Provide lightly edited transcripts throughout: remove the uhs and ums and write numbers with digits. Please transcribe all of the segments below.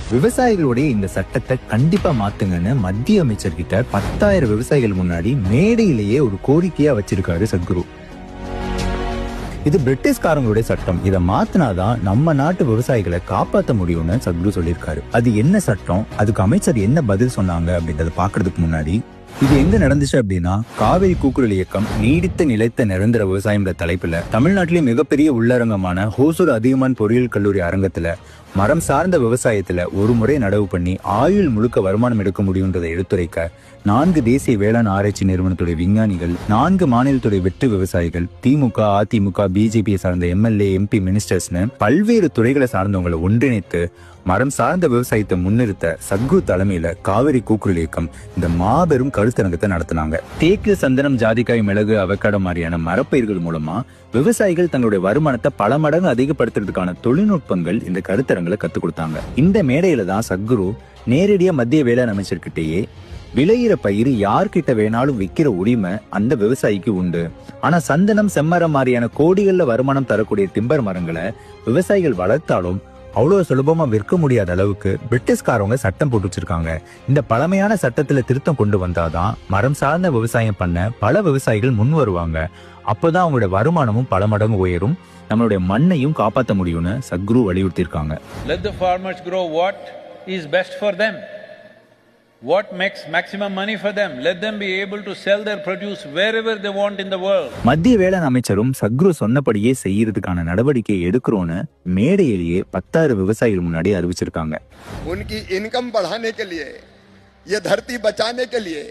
விவசாயிகளுடைய இந்த சட்டத்தை கண்டிப்பா மாத்துங்கன்னு மத்திய அமைச்சர்கிட்ட 10,000 விவசாயிகள் முன்னாடி மேடையிலேயே ஒரு கோரிக்கையா வச்சிருக்காரு சத்குரு. இது பிரிட்டிஷ்காரங்களுடைய சட்டம், இதை மாத்தினாதான் நம்ம நாட்டு விவசாயிகளை காப்பாற்ற முடியும்னு சத்குரு சொல்லியிருக்காரு. அது என்ன சட்டம், அதுக்கு அமைச்சர் என்ன பதில் சொன்னாங்க அப்படின்றத பாக்குறதுக்கு முன்னாடி, இது எங்க நடந்துச்சு அப்படின்னா, காவிரி கூக்குரல் இயக்கம் நீடித்த நிலைத்த நிரந்தர விவசாயம் தலைப்புல தமிழ்நாட்டிலேயே மிகப்பெரிய உள்ளரங்கமான ஹோசூர் அதிகமான் பொறியியல் கல்லூரி அரங்கத்துல மரம் சார்ந்த விவசாயத்துல ஒரு முறை நடவு பண்ணி ஆயுள் முழுக்க வருமானம் எடுக்க முடியுன்றதை எடுத்துரைக்க 4 தேசிய வேளாண் ஆராய்ச்சி நிறுவனத்துடைய விஞ்ஞானிகள், 4 மாநிலத்துடைய வெற்றி விவசாயிகள், திமுக, அதிமுக, பிஜேபியை சார்ந்த எம்எல்ஏ, எம்பி, மினிஸ்டர்ஸ்னு பல்வேறு துறைகளை சார்ந்தவங்களை ஒன்றிணைத்து மரம் சார்ந்த விவசாயத்தை முன்னிறுத்த சத்குரு தலைமையில காவிரி கூக்குரல் இயக்கம் இந்த மாபெரும் கருத்தரங்கத்தை நடத்தினாங்க. தேக்கு, சந்தனம், ஜாதிக்காய், மிளகு, அவக்காடோ மாதிரியான மரப்பயிர்கள் மூலமா விவசாயிகள் தங்களுடைய வருமானத்தை பல மடங்கு அதிகப்படுத்துறதுக்கான தொழில்நுட்பங்கள் இந்த கருத்தரங்களை கத்துக் கொடுத்தாங்க. இந்த மேடையில தான் சத்குரு நேரடியா மத்திய வேளாண் அமைச்சர்கிட்டயே விளையிற பயிர் யார்கிட்ட வேணாலும் விற்கிற உரிமை அந்த விவசாயிக்கு உண்டு, ஆனா சந்தனம், செம்மரம் மாதிரியான கோடிகள்ல வருமானம் தரக்கூடிய டிம்பர் மரங்களை விவசாயிகள் வளர்த்தாலும் அவ்வளவு சுலபமா விற்க முடியாத அளவுக்கு பிரிட்டிஷ்காரவங்க சட்டம் போட்டு வச்சிருக்காங்க. இந்த பழமையான சட்டத்துல திருத்தம் கொண்டு வந்தாதான் மரம் சார்ந்த விவசாயம் பண்ண பல விவசாயிகள் முன் வருவாங்க. அப்பதான் அவங்களோட வருமானமும் பல மடங்கு உயரும், நம்மளுடைய மண்ணையும் காப்பாற்ற முடியும்னு Sadhguru வலியுறுத்திருக்காங்க. Let the farmers grow what is best for them. What makes maximum money for them? Let them be able to sell their produce wherever they want in the world. மத்திய வேளாண் அமைச்சரும் சத்குரு சொன்னபடியே செய்யறதுக்கான நடவடிக்கை எடுக்கிறோன்னு மேடையிலேயே 10,000 விவசாயிகள் முன்னாடி அறிவிச்சிருக்காங்க. उनकी इनकम बढ़ाने के लिए, ये धरती बचाने के लिए,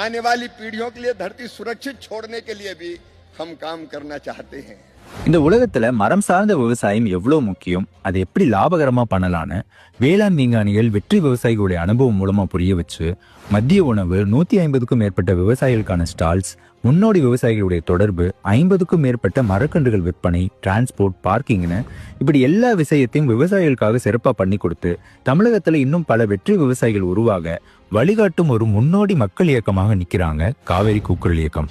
आने वाली पीढ़ियों के लिए धरती सुरक्षित छोड़ने के लिए भी हम काम करना चाहते हैं. இந்த உலகத்துல மரம் சார்ந்த விவசாயம் எவ்வளவு முக்கியம், அதை எப்படி லாபகரமா பண்ணலான்னு வேளாண் விஞ்ஞானிகள், வெற்றி விவசாயிகளுடைய அனுபவம் மூலமா புரிய வச்சு மத்திய உணவு, 150க்கும் மேற்பட்ட விவசாயிகளுக்கான ஸ்டால்ஸ், முன்னோடி விவசாயிகளுடைய தொடர்பு, 50க்கும் மேற்பட்ட மரக்கன்றுகள் விற்பனை, டிரான்ஸ்போர்ட், பார்க்கிங்னு இப்படி எல்லா விஷயத்தையும் விவசாயிகளுக்காக சிறப்பா பண்ணி கொடுத்து தமிழகத்துல இன்னும் பல வெற்றி விவசாயிகள் உருவாக வழிகாட்டும் ஒரு முன்னோடி மக்கள் இயக்கமாக நிக்கிறாங்க காவிரி கூக்குரல் இயக்கம்.